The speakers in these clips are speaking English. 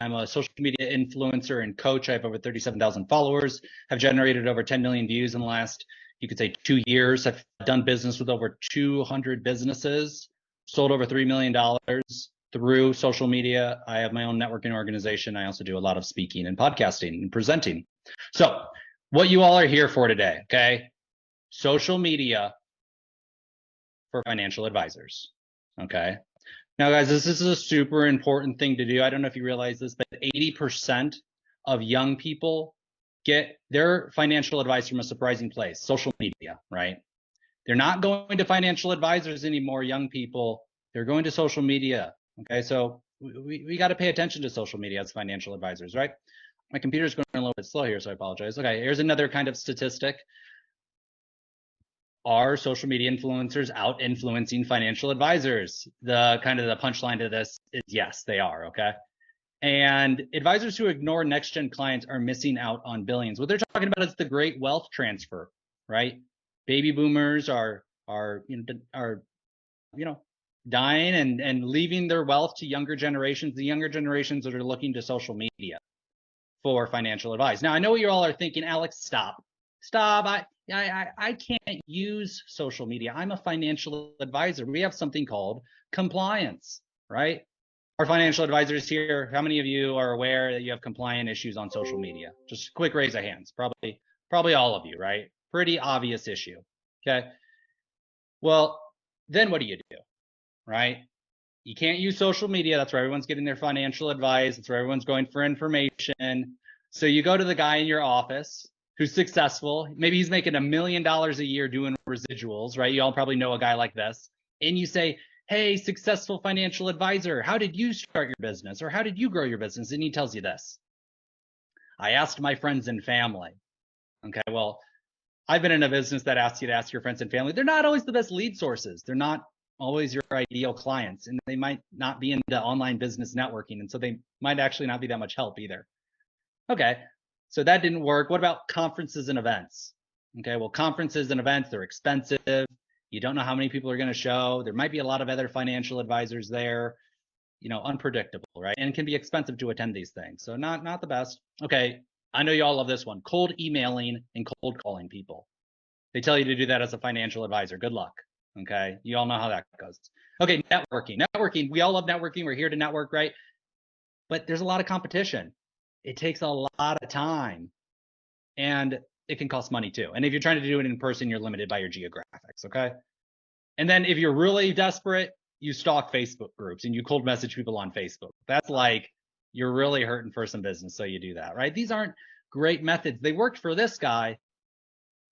I'm a social media influencer and coach. I have over 37,000 followers, have generated over 10 million views in the last, you could say, 2 years. I've done business with over 200 businesses, sold over $3 million through social media. I have my own networking organization. I also do a lot of speaking and podcasting and presenting. So what you all are here for today, okay? Social media for financial advisors, okay? Now, guys, this is a super important thing to do. I don't know if you realize this, but 80% of young people get their financial advice from a surprising place, social media, right? They're not going to financial advisors anymore, young people. They're going to social media, okay? So we got to pay attention to social media as financial advisors, right? My computer's going a little bit slow here, so I apologize. Okay, here's another kind of statistic. Are social media influencers out influencing financial advisors? The kind of the punchline to this is yes, they are, okay? And advisors who ignore next gen clients are missing out on billions. What they're talking about is the great wealth transfer, right? Baby boomers are dying and leaving their wealth to younger generations, the younger generations that are looking to social media for financial advice. Now, I know what you all are thinking, Alex, stop. I can't use social media. I'm a financial advisor. We have something called compliance, right? Our financial advisors here, how many of you are aware that you have compliant issues on social media? Just a quick raise of hands. Probably all of you, right? Pretty obvious issue. Okay. Well, then what do you do, right? You can't use social media. That's where everyone's getting their financial advice. That's where everyone's going for information. So you go to the guy in your office who's successful. Maybe he's making $1 million a year doing residuals, right? You all probably know a guy like this. And you say, hey, successful financial advisor, how did you start your business? Or how did you grow your business? And he tells you this. I asked my friends and family. Okay, well, I've been in a business that asks you to ask your friends and family. They're not always the best lead sources. They're not always your ideal clients, and they might not be into online business networking. And so they might actually not be that much help either. Okay, so that didn't work. What about conferences and events? Okay, well, conferences and events, they're expensive. You don't know how many people are going to show. There might be a lot of other financial advisors there, unpredictable, right? And it can be expensive to attend these things. So not the best. Okay, I know you all love this one. Cold emailing and cold calling people. They tell you to do that as a financial advisor. Good luck. Okay, you all know how that goes. Okay, networking. We all love networking. We're here to network, right? But there's a lot of competition. It takes a lot of time, and it can cost money too. And if you're trying to do it in person, you're limited by your geographics, okay? And then if you're really desperate, you stalk Facebook groups and you cold message people on Facebook. That's like, you're really hurting for some business, so you do that, right? These aren't great methods. They worked for this guy,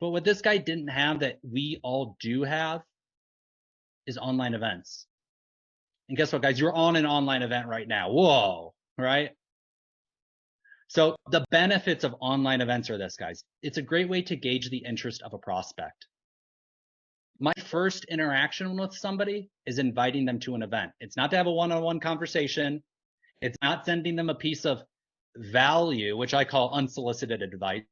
but what this guy didn't have that we all do have is online events. And guess what, guys? You're on an online event right now. Whoa, right? So the benefits of online events are this, guys. It's a great way to gauge the interest of a prospect. My first interaction with somebody is inviting them to an event. It's not to have a one-on-one conversation. It's not sending them a piece of value, which I call unsolicited advice.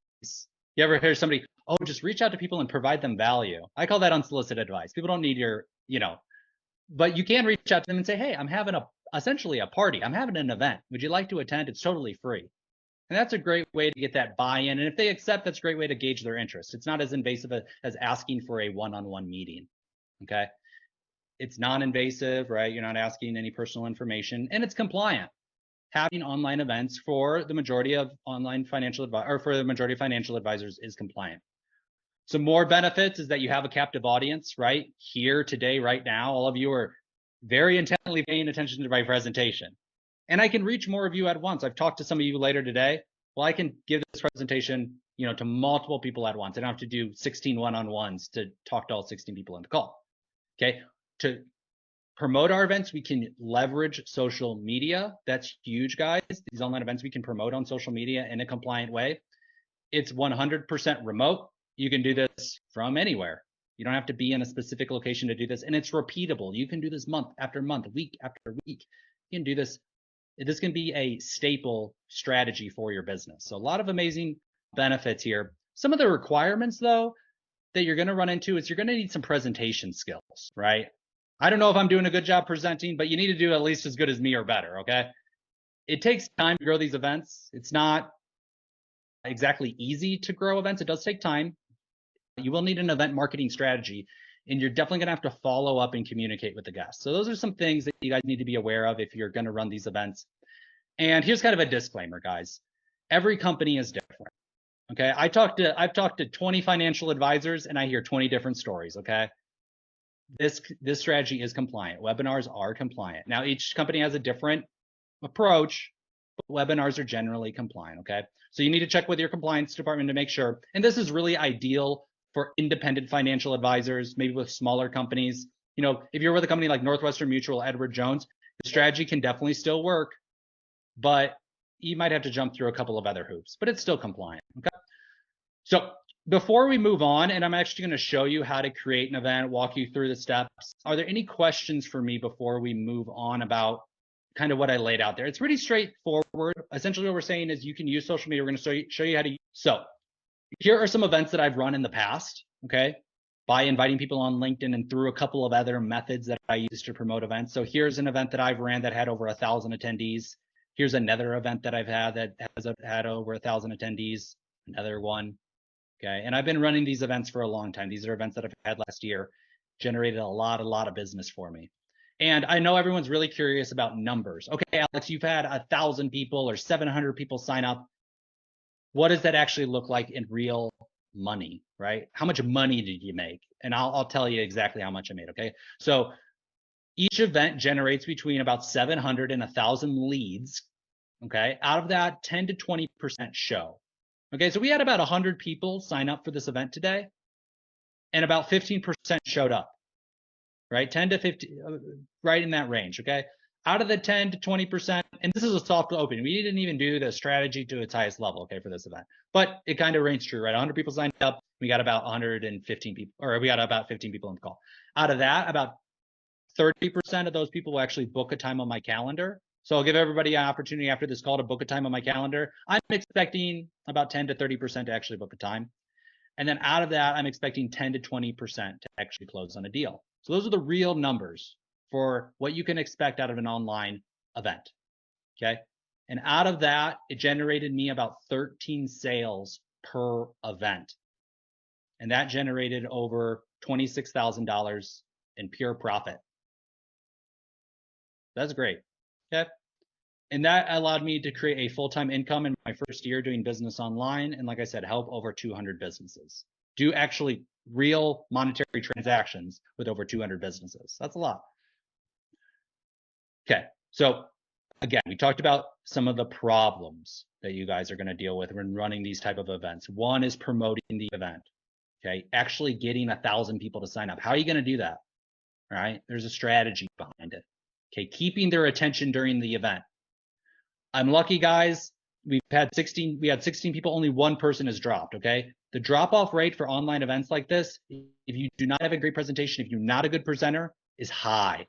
You ever hear somebody, oh, just reach out to people and provide them value? I call that unsolicited advice. People don't need your, but you can reach out to them and say, hey, I'm having essentially a party. I'm having an event. Would you like to attend? It's totally free. And that's a great way to get that buy-in. And if they accept, that's a great way to gauge their interest. It's not as invasive as asking for a one-on-one meeting, okay? It's non-invasive, right? You're not asking any personal information, and it's compliant. Having online events for the majority of financial advisors is compliant. Some more benefits is that you have a captive audience, right? Here today, right now, all of you are very intently paying attention to my presentation. And I can reach more of you at once. I've talked to some of you later today. Well, I can give this presentation, to multiple people at once. I don't have to do 16 one-on-ones to talk to all 16 people in the call. Okay. To promote our events, we can leverage social media. That's huge, guys. These online events we can promote on social media in a compliant way. It's 100% remote. You can do this from anywhere. You don't have to be in a specific location to do this. And it's repeatable. You can do this month after month, week after week. You can do this. This can be a staple strategy for your business. So a lot of amazing benefits here. Some of the requirements, though, that you're going to run into is you're going to need some presentation skills, right? I don't know if I'm doing a good job presenting, but you need to do at least as good as me or better, okay? it takes time to grow these events. It's not exactly easy to grow events. It does take time. You will need an event marketing strategy, and you're definitely going to have to follow up and communicate with the guests. So those are some things that you guys need to be aware of if you're going to run these events. And here's kind of a disclaimer, guys. Every company is different. Okay. I've talked to 20 financial advisors and I hear 20 different stories. Okay. This strategy is compliant. Webinars are compliant. Now, each company has a different approach, but webinars are generally compliant. Okay. So you need to check with your compliance department to make sure. And this is really ideal for independent financial advisors, maybe with smaller companies. You know, if you're with a company like Northwestern Mutual, Edward Jones, the strategy can definitely still work, but you might have to jump through a couple of other hoops, but it's still compliant. Okay. So before we move on, and I'm actually going to show you how to create an event, walk you through the steps. Are there any questions for me before we move on about kind of what I laid out there? It's pretty straightforward. Essentially what we're saying is you can use social media. We're going to show you how to use. So here are some events that I've run in the past, okay, by inviting people on LinkedIn and through a couple of other methods that I use to promote events. So here's an event that I've ran that had over 1,000 attendees. Here's another event that I've had that has had over 1,000 attendees, another one. Okay. And I've been running these events for a long time. These are events that I've had last year, generated a lot of business for me. And I know everyone's really curious about numbers. Okay, Alex, you've had 1,000 people or 700 people sign up. What does that actually look like in real money, right? How much money did you make? And I'll tell you exactly how much I made. Okay. So each event generates between about 700 and 1,000 leads. Okay. Out of that, 10 to 20% show. Okay, so we had about 100 people sign up for this event today, and about 15% showed up, right? 10 to 50, right in that range, okay? Out of the 10 to 20%, and this is a soft open. We didn't even do the strategy to its highest level, okay, for this event. But it kind of ranged true, right? 100 people signed up. We got about 115 people, or we got about 15 people on the call. Out of that, about 30% of those people will actually book a time on my calendar. So I'll give everybody an opportunity after this call to book a time on my calendar. I'm expecting about 10 to 30% to actually book a time. And then out of that, I'm expecting 10 to 20% to actually close on a deal. So those are the real numbers for what you can expect out of an online event. Okay. And out of that, it generated me about 13 sales per event. And that generated over $26,000 in pure profit. That's great. Okay. And that allowed me to create a full-time income in my first year doing business online. And like I said, help over 200 businesses do actually real monetary transactions with over 200 businesses. That's a lot. Okay. So again, we talked about some of the problems that you guys are going to deal with when running these type of events. One is promoting the event. Okay. Actually getting 1,000 people to sign up. How are you going to do that? All right. There's a strategy behind it. Okay. Keeping their attention during the event. I'm lucky, guys. We had 16 people, only one person has dropped. Okay. The drop off rate for online events like this, if you do not have a great presentation, if you're not a good presenter, is high.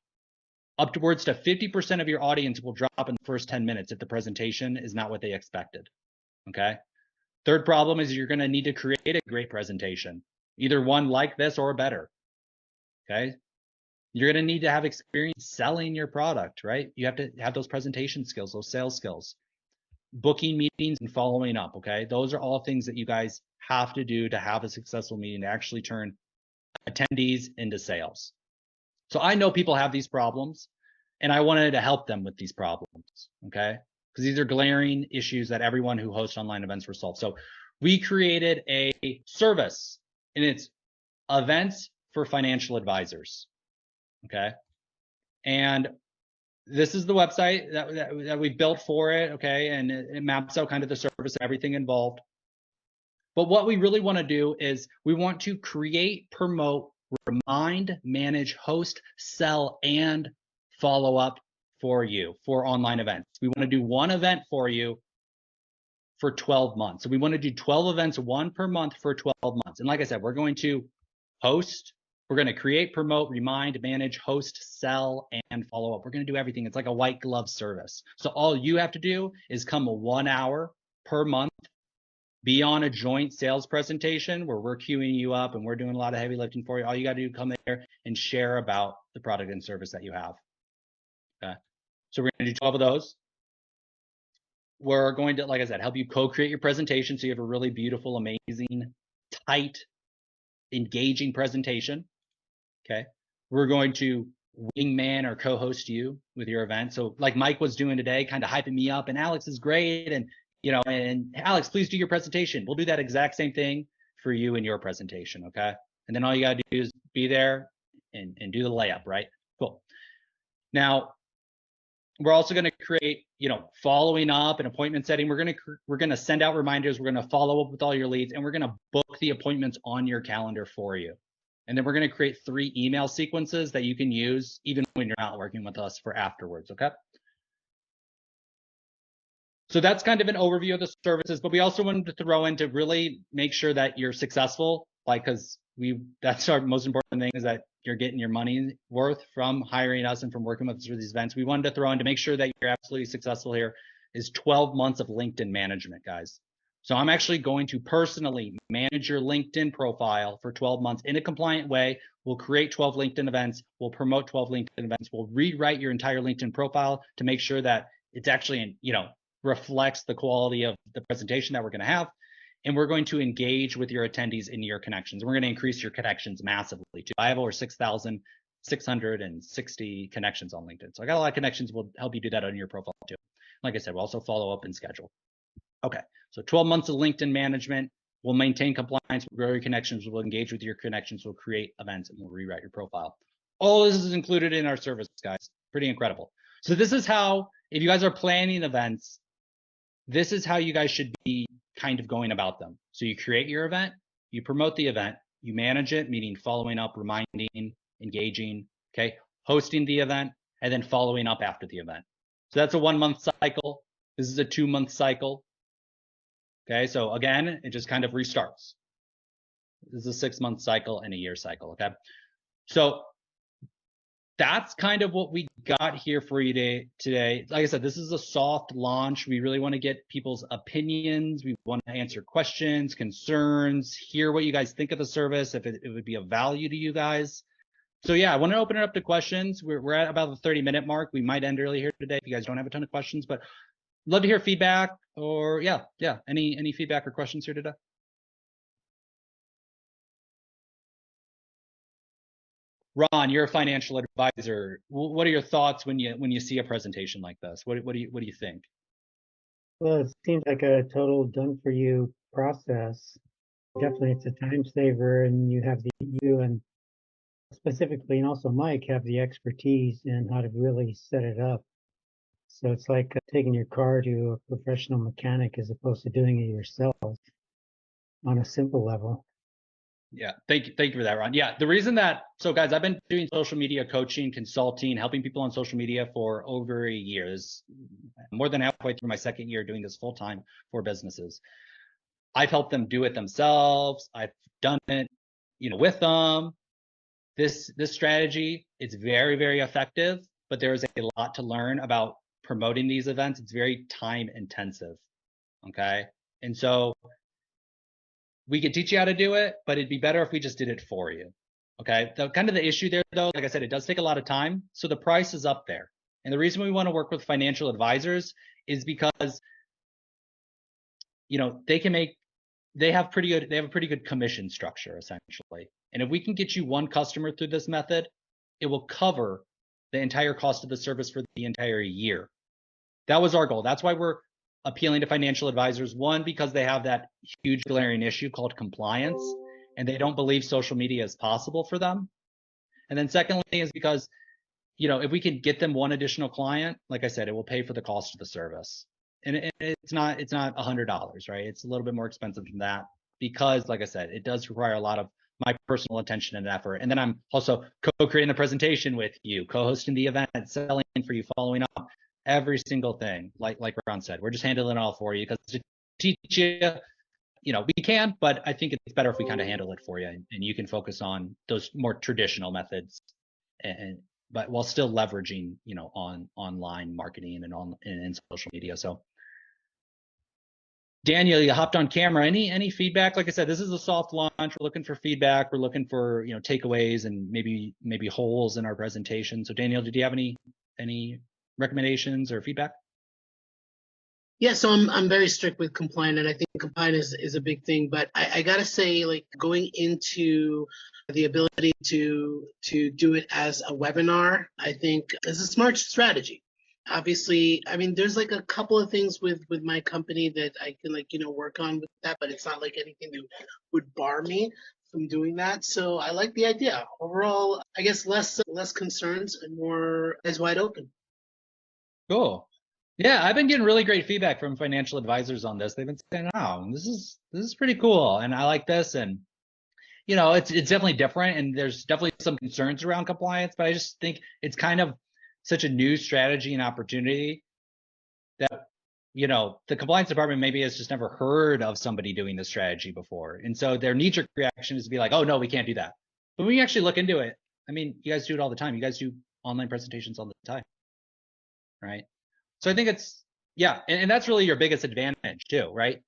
Upwards to 50% of your audience will drop in the first 10 minutes if the presentation is not what they expected. Okay. Third problem is you're going to need to create a great presentation, either one like this or better. Okay. You're going to need to have experience selling your product, right? You have to have those presentation skills, those sales skills, booking meetings and following up. Okay. Those are all things that you guys have to do to have a successful meeting to actually turn attendees into sales. So I know people have these problems and I wanted to help them with these problems. Okay. Because these are glaring issues that everyone who hosts online events will solve. So we created a service and it's events for financial advisors. Okay. And this is the website that we built for it. Okay. And it maps out kind of the service, everything involved. But what we really want to do is we want to create, promote, remind, manage, host, sell, and follow up for you for online events. We want to do one event for you for 12 months. So we want to do 12 events, one per month for 12 months. And like I said, we're going to host, we're going to create, promote, remind, manage, host, sell, and follow up. We're going to do everything. It's like a white glove service. So all you have to do is come 1 hour per month, be on a joint sales presentation where we're queuing you up and we're doing a lot of heavy lifting for you. All you got to do, come there and share about the product and service that you have. Okay. So we're going to do 12 of those. we're going to, like I said, help you co-create your presentation so you have a really beautiful, amazing, tight, engaging presentation. Okay. We're going to wingman or co-host you with your event. So like Mike was doing today, kind of hyping me up, and Alex is great. And, and Alex, please do your presentation. We'll do that exact same thing for you in your presentation. Okay. And then all you got to do is be there and do the layup, right? Cool. Now, we're also going to create, following up and appointment setting. We're going to send out reminders. We're going to follow up with all your leads, and we're going to book the appointments on your calendar for you. And then we're going to create 3 email sequences that you can use even when you're not working with us for afterwards. Okay. So that's kind of an overview of the services, but we also wanted to throw in to really make sure that you're successful, because that's our most important thing, is that you're getting your money worth from hiring us and from working with us for these events. We wanted to throw in to make sure that you're absolutely successful here is 12 months of LinkedIn management, guys. So I'm actually going to personally manage your LinkedIn profile for 12 months in a compliant way. We'll create 12 LinkedIn events. We'll promote 12 LinkedIn events. We'll rewrite your entire LinkedIn profile to make sure that it's actually, reflects the quality of the presentation that we're going to have. And we're going to engage with your attendees in your connections. We're going to increase your connections massively too. I have over 6,660 connections on LinkedIn. So I got a lot of connections. We'll help you do that on your profile too. Like I said, we'll also follow up and schedule. Okay, so 12 months of LinkedIn management. We'll maintain compliance, we'll grow your connections, we'll engage with your connections, we'll create events, and we'll rewrite your profile. All this is included in our service, guys. Pretty incredible. So this is how, if you guys are planning events, this is how you guys should be kind of going about them. So you create your event, you promote the event, you manage it, meaning following up, reminding, engaging, okay, hosting the event, and then following up after the event. So that's a 1-month cycle. This is a 2-month cycle. Okay, so again, it just kind of restarts. This is a 6-month cycle and a year cycle. Okay, so that's kind of what we got here for you today. Like I said, this is a soft launch. We really want to get people's opinions. We want to answer questions, concerns, hear what you guys think of the service, if it would be of value to you guys. So yeah, I want to open it up to questions. We're at about the 30-minute mark. We might end early here today if you guys don't have a ton of questions, but love to hear feedback, or yeah, any feedback or questions here today. Ron, you're a financial advisor. What are your thoughts when you see a presentation like this? What do you think? Well, it seems like a total done for you process. Definitely, it's a time saver, and you and specifically, and also Mike have the expertise in how to really set it up. So it's like taking your car to a professional mechanic as opposed to doing it yourself on a simple level. Yeah, thank you for that, Ron. Yeah, the reason that, so guys, I've been doing social media coaching, consulting, helping people on social media for over a year. This more than halfway through my 2nd year doing this full time for businesses. I've helped them do it themselves. I've done it, with them. This strategy, it's very, very effective, but there is a lot to learn about promoting these events. It's very time intensive. Okay, and so we could teach you how to do it, but it'd be better if we just did it for you. Okay. The issue there, though, like I said, it does take a lot of time. So the price is up there. And the reason we want to work with financial advisors is because, they have a pretty good commission structure, essentially. And if we can get you one customer through this method, it will cover the entire cost of the service for the entire year. That was our goal. That's why we're appealing to financial advisors. One, because they have that huge glaring issue called compliance, and they don't believe social media is possible for them. And then secondly is because, if we can get them one additional client, like I said, it will pay for the cost of the service. And it's not $100, right? It's a little bit more expensive than that, because like I said, it does require a lot of my personal attention and effort. And then I'm also co-creating the presentation with you, co-hosting the event, selling for you, following up. Every single thing, like Ron said, we're just handling it all for you, because to teach you, we can, but I think it's better if we kind of handle it for you, and you can focus on those more traditional methods, but while still leveraging, online marketing and social media. So Daniel, you hopped on camera. Any feedback? Like I said, this is a soft launch. We're looking for feedback. We're looking for, takeaways and maybe holes in our presentation. So Daniel, did you have any recommendations or feedback? Yeah, so I'm very strict with compliant, and I think compliant is a big thing. But I gotta say, like going into the ability to do it as a webinar, I think is a smart strategy. Obviously, I mean, there's like a couple of things with my company that I can like work on with that, but it's not like anything that would bar me from doing that. So I like the idea. Overall, I guess less concerns and more eyes wide open. Cool. Yeah, I've been getting really great feedback from financial advisors on this. They've been saying, "Oh, this is pretty cool, and I like this." And it's definitely different, and there's definitely some concerns around compliance. But I just think it's kind of such a new strategy and opportunity that the compliance department maybe has just never heard of somebody doing this strategy before, and so their knee-jerk reaction is to be like, "Oh no, we can't do that." But when you actually look into it, I mean, you guys do it all the time. You guys do online presentations all the time, right? So I think it's yeah, and that's really your biggest advantage too, right?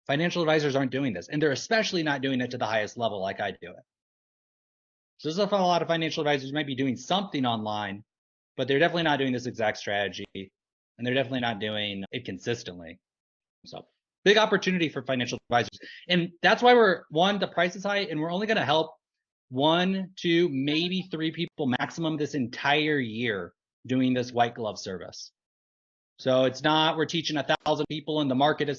Financial advisors aren't doing this, and they're especially not doing it to the highest level like I do it. So there's a lot of financial advisors might be doing something online, but they're definitely not doing this exact strategy, and they're definitely not doing it consistently. So big opportunity for financial advisors, and that's why the price is high, and we're only going to help 1, 2, maybe 3 people maximum this entire year doing this white glove service. So it's not we're teaching 1,000 people in the market of